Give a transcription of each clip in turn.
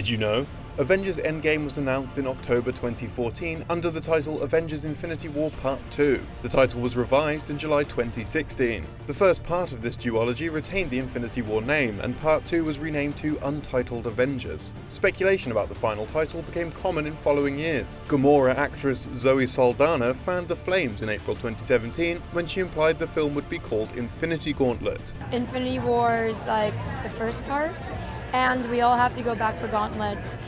Did you know? Avengers Endgame was announced in October 2014 under the title Avengers Infinity War Part 2. The title was revised in July 2016. The first part of this duology retained the Infinity War name, and Part 2 was renamed to Untitled Avengers. Speculation about the final title became common in following years. Gamora actress Zoe Saldana fanned the flames in April 2017 when she implied the film would be called Infinity Gauntlet. Infinity War is like the first part, and we all have to go back for Gauntlet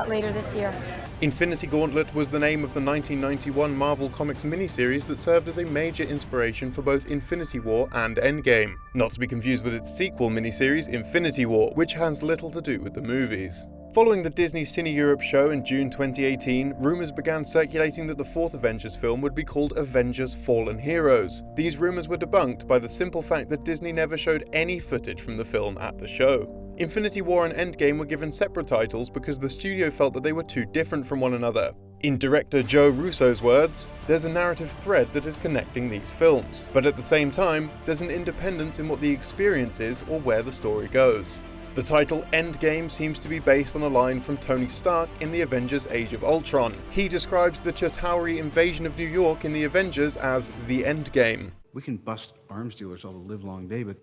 later this year. Infinity Gauntlet was the name of the 1991 Marvel Comics miniseries that served as a major inspiration for both Infinity War and Endgame, not to be confused with its sequel miniseries Infinity War, which has little to do with the movies. Following the Disney Cine Europe show in June 2018, rumours began circulating that the fourth Avengers film would be called Avengers Fallen Heroes. These rumours were debunked by the simple fact that Disney never showed any footage from the film at the show. Infinity War and Endgame were given separate titles because the studio felt that they were too different from one another. In director Joe Russo's words, there's a narrative thread that is connecting these films, but at the same time, there's an independence in what the experience is or where the story goes. The title Endgame seems to be based on a line from Tony Stark in the Avengers Age of Ultron. He describes the Chitauri invasion of New York in the Avengers as the Endgame. We can bust arms dealers all the livelong day, but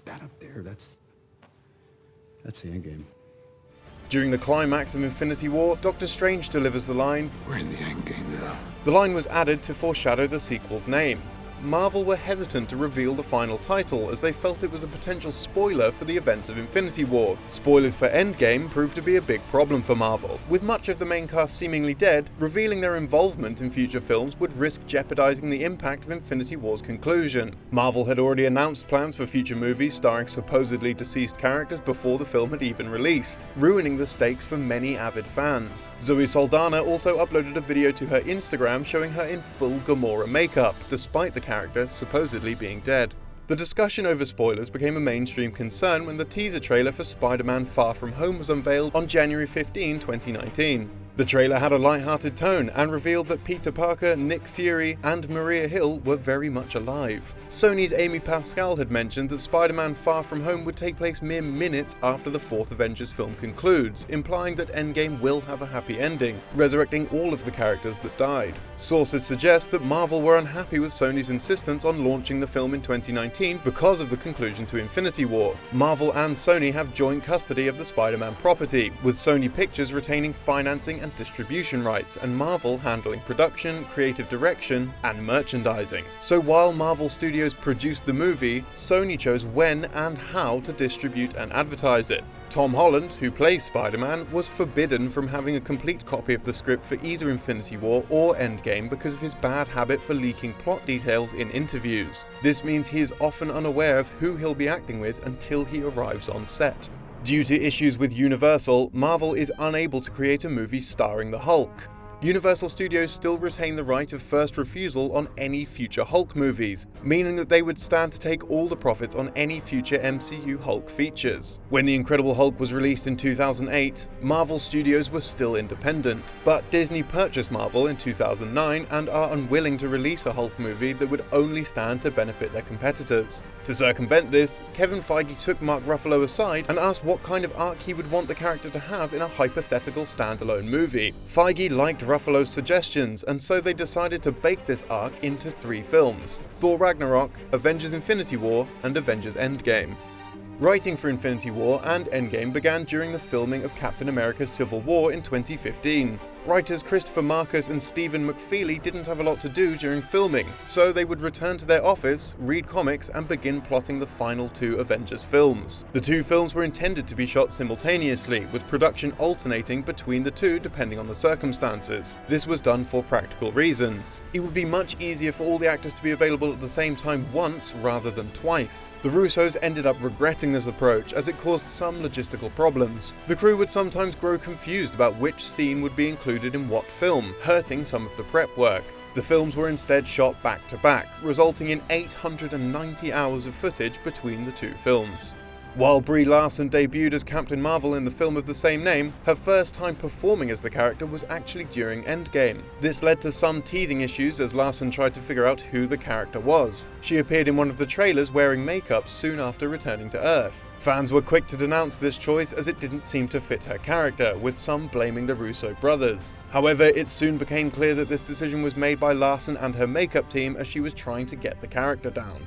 that up there, that's the endgame. During the climax of Infinity War, Doctor Strange delivers the line, "We're in the endgame now." The line was added to foreshadow the sequel's name. Marvel were hesitant to reveal the final title as they felt it was a potential spoiler for the events of Infinity War. Spoilers for Endgame proved to be a big problem for Marvel. With much of the main cast seemingly dead, revealing their involvement in future films would risk jeopardizing the impact of Infinity War's conclusion. Marvel had already announced plans for future movies starring supposedly deceased characters before the film had even released, ruining the stakes for many avid fans. Zoe Saldana also uploaded a video to her Instagram showing her in full Gamora makeup, despite the character supposedly being dead. The discussion over spoilers became a mainstream concern when the teaser trailer for Spider-Man Far From Home was unveiled on January 15, 2019. The trailer had a light-hearted tone and revealed that Peter Parker, Nick Fury, and Maria Hill were very much alive. Sony's Amy Pascal had mentioned that Spider-Man Far From Home would take place mere minutes after the fourth Avengers film concludes, implying that Endgame will have a happy ending, resurrecting all of the characters that died. Sources suggest that Marvel were unhappy with Sony's insistence on launching the film in 2019 because of the conclusion to Infinity War. Marvel and Sony have joint custody of the Spider-Man property, with Sony Pictures retaining financing and distribution rights, and Marvel handling production, creative direction, and merchandising. So while Marvel Studios produced the movie, Sony chose when and how to distribute and advertise it. Tom Holland, who plays Spider-Man, was forbidden from having a complete copy of the script for either Infinity War or Endgame because of his bad habit for leaking plot details in interviews. This means he is often unaware of who he'll be acting with until he arrives on set. Due to issues with Universal, Marvel is unable to create a movie starring the Hulk. Universal Studios still retain the right of first refusal on any future Hulk movies, meaning that they would stand to take all the profits on any future MCU Hulk features. When The Incredible Hulk was released in 2008, Marvel Studios were still independent, but Disney purchased Marvel in 2009 and are unwilling to release a Hulk movie that would only stand to benefit their competitors. To circumvent this, Kevin Feige took Mark Ruffalo aside and asked what kind of arc he would want the character to have in a hypothetical standalone movie. Feige liked Ruffalo's suggestions, and so they decided to bake this arc into 3 films: Thor Ragnarok, Avengers Infinity War, and Avengers Endgame. Writing for Infinity War and Endgame began during the filming of Captain America Civil War in 2015. Writers Christopher Marcus and Stephen McFeely didn't have a lot to do during filming, so they would return to their office, read comics, and begin plotting the final 2 Avengers films. The 2 films were intended to be shot simultaneously, with production alternating between the 2 depending on the circumstances. This was done for practical reasons. It would be much easier for all the actors to be available at the same time once rather than twice. The Russos ended up regretting this approach as it caused some logistical problems. The crew would sometimes grow confused about which scene would be included in what film, hurting some of the prep work. The films were instead shot back to back, resulting in 890 hours of footage between the 2 films. While Brie Larson debuted as Captain Marvel in the film of the same name, her first time performing as the character was actually during Endgame. This led to some teething issues as Larson tried to figure out who the character was. She appeared in one of the trailers wearing makeup soon after returning to Earth. Fans were quick to denounce this choice as it didn't seem to fit her character, with some blaming the Russo brothers. However, it soon became clear that this decision was made by Larson and her makeup team as she was trying to get the character down.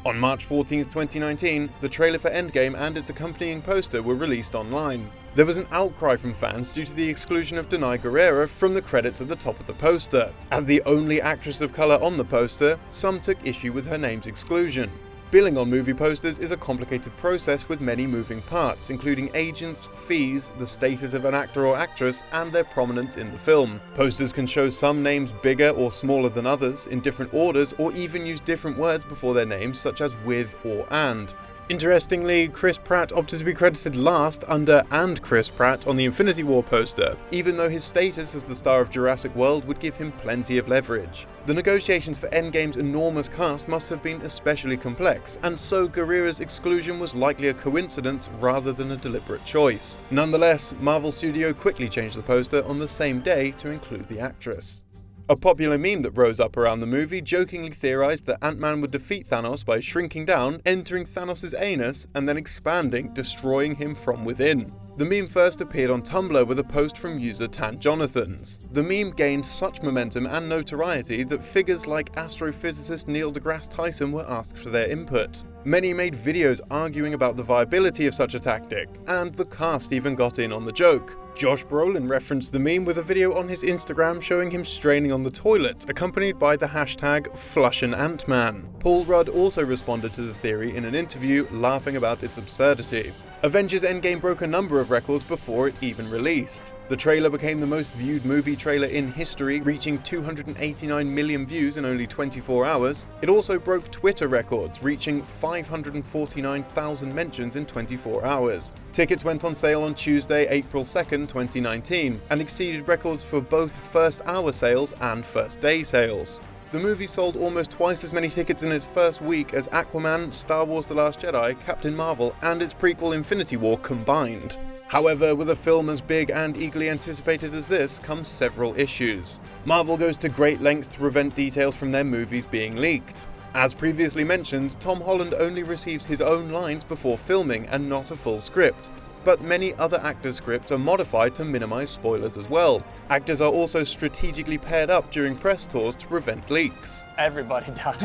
On March 14, 2019, the trailer for Endgame and its accompanying poster were released online. There was an outcry from fans due to the exclusion of Danai Gurira from the credits at the top of the poster. As the only actress of colour on the poster, some took issue with her name's exclusion. Billing on movie posters is a complicated process with many moving parts, including agents, fees, the status of an actor or actress, and their prominence in the film. Posters can show some names bigger or smaller than others, in different orders, or even use different words before their names, such as with or and. Interestingly, Chris Pratt opted to be credited last under "and Chris Pratt" on the Infinity War poster, even though his status as the star of Jurassic World would give him plenty of leverage. The negotiations for Endgame's enormous cast must have been especially complex, and so Gurira's exclusion was likely a coincidence rather than a deliberate choice. Nonetheless, Marvel Studio quickly changed the poster on the same day to include the actress. A popular meme that rose up around the movie jokingly theorized that Ant-Man would defeat Thanos by shrinking down, entering Thanos' anus, and then expanding, destroying him from within. The meme first appeared on Tumblr with a post from user Tan Jonathans. The meme gained such momentum and notoriety that figures like astrophysicist Neil deGrasse Tyson were asked for their input. Many made videos arguing about the viability of such a tactic, and the cast even got in on the joke. Josh Brolin referenced the meme with a video on his Instagram showing him straining on the toilet, accompanied by the hashtag #FlushAnAntman. Paul Rudd also responded to the theory in an interview, laughing about its absurdity. Avengers Endgame broke a number of records before it even released. The trailer became the most viewed movie trailer in history, reaching 289 million views in only 24 hours. It also broke Twitter records, reaching 549,000 mentions in 24 hours. Tickets went on sale on Tuesday, April 2nd, 2019, and exceeded records for both first hour sales and first day sales. The movie sold almost twice as many tickets in its first week as Aquaman, Star Wars The Last Jedi, Captain Marvel, and its prequel Infinity War combined. However, with a film as big and eagerly anticipated as this comes several issues. Marvel goes to great lengths to prevent details from their movies being leaked. As previously mentioned, Tom Holland only receives his own lines before filming and not a full script. But many other actors' scripts are modified to minimize spoilers as well. Actors are also strategically paired up during press tours to prevent leaks. Everybody dies.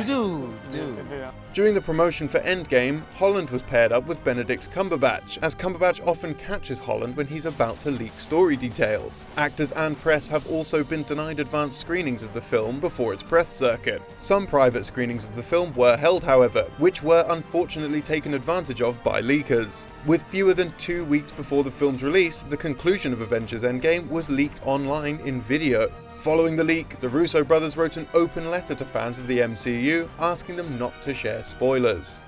During the promotion for Endgame, Holland was paired up with Benedict Cumberbatch, as Cumberbatch often catches Holland when he's about to leak story details. Actors and press have also been denied advanced screenings of the film before its press circuit. Some private screenings of the film were held, however, which were unfortunately taken advantage of by leakers. With fewer than 2 weeks before the film's release, the conclusion of Avengers Endgame was leaked online in video. Following the leak, the Russo brothers wrote an open letter to fans of the MCU, asking them not to share spoilers.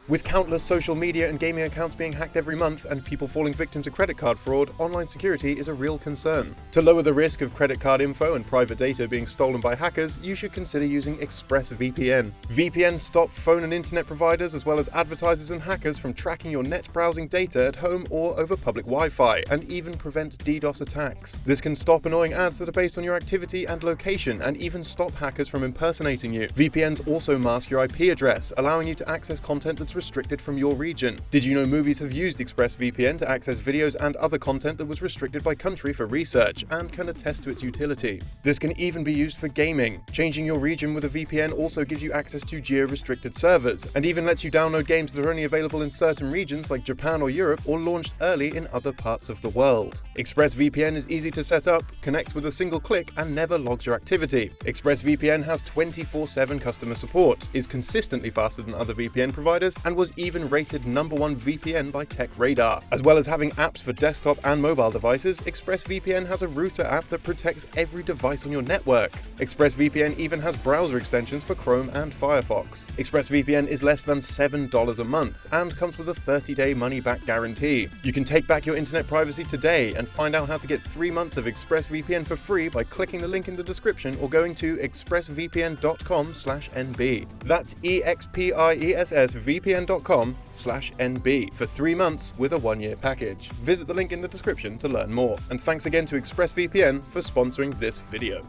With countless social media and gaming accounts being hacked every month and people falling victim to credit card fraud, online security is a real concern. To lower the risk of credit card info and private data being stolen by hackers, you should consider using ExpressVPN. VPNs stop phone and internet providers as well as advertisers and hackers from tracking your net browsing data at home or over public Wi-Fi, and even prevent DDoS attacks. This can stop annoying ads that are based on your activity and location, and even stop hackers from impersonating you. VPNs also mask your IP address, allowing you to access content that's restricted from your region. Did you know movies have used ExpressVPN to access videos and other content that was restricted by country for research, and can attest to its utility? This can even be used for gaming. Changing your region with a VPN also gives you access to geo-restricted servers, and even lets you download games that are only available in certain regions like Japan or Europe, or launched early in other parts of the world. ExpressVPN is easy to set up, connects with a single click, and never logs your activity. ExpressVPN has 24/7 customer support, is consistently faster than other VPN providers, and was even rated #1 VPN by TechRadar. As well as having apps for desktop and mobile devices, ExpressVPN has a router app that protects every device on your network. ExpressVPN even has browser extensions for Chrome and Firefox. ExpressVPN is less than $7 a month and comes with a 30-day money-back guarantee. You can take back your internet privacy today and find out how to get 3 months of ExpressVPN for free by clicking the link in the description or going to expressvpn.com/nb. That's EXPIESSVPN expressvpn.com/NB for 3 months with a 1-year package. Visit the link in the description to learn more. And thanks again to ExpressVPN for sponsoring this video.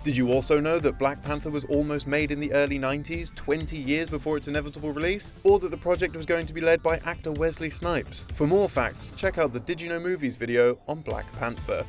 Did you also know that Black Panther was almost made in the early 90s, 20 years before its inevitable release? Or that the project was going to be led by actor Wesley Snipes? For more facts, check out the Did You Know Movies video on Black Panther.